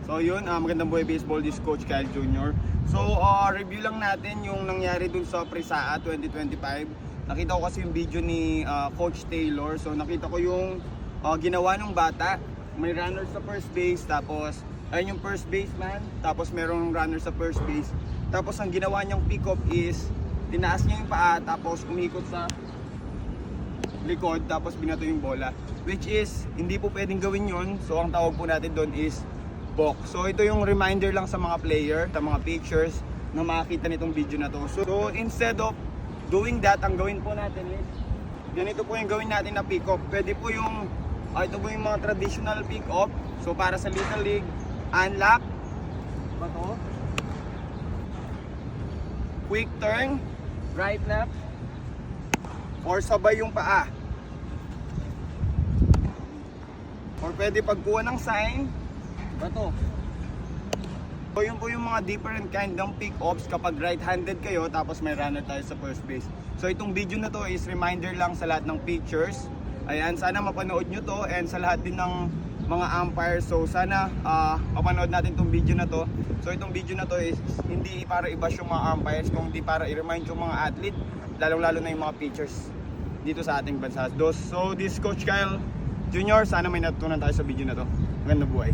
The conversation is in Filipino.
So yun, magandang buhay baseball, this is Coach Kyle Jr. So review lang natin yung nangyari dun sa Presaa 2025. Nakita ko kasi yung video ni Coach Taylor. So nakita ko yung ginawa ng bata. May runner sa first base, tapos ayun yung first baseman, tapos merong runner sa first base. Tapos ang ginawa niyang pick up is tinaas niya yung paa, tapos umikot sa likod, tapos binato yung bola, which is hindi po pwedeng gawin yon. So ang tawag po natin doon is balk. So ito yung reminder lang sa mga player, sa mga pitchers na makakita nitong video na to. So instead of doing that, ang gawin po natin is ganito po yung gawin natin na pick up. Pwede po yung ito po yung mga traditional pick up. So para sa Little League, unlock ba to? Quick turn, right left, or sabay yung paa. Or pwede pagkuha ng sign ba to? So yun po yung mga different kind ng pick-ups kapag right-handed kayo tapos may runner tayo sa first base. So itong video na to is reminder lang sa lahat ng pitchers. Ayan, sana mapanood nyo to, and sa lahat din ng mga umpires. So sana mapanood natin itong video na to. So itong video na to is hindi para i-bash yung mga umpires, kundi para i-remind yung mga athlete, lalong-lalo na yung mga pitchers dito sa ating bansa. So this is Coach Kyle Jr. Sana may natutunan tayo sa video na to. Magandang buhay.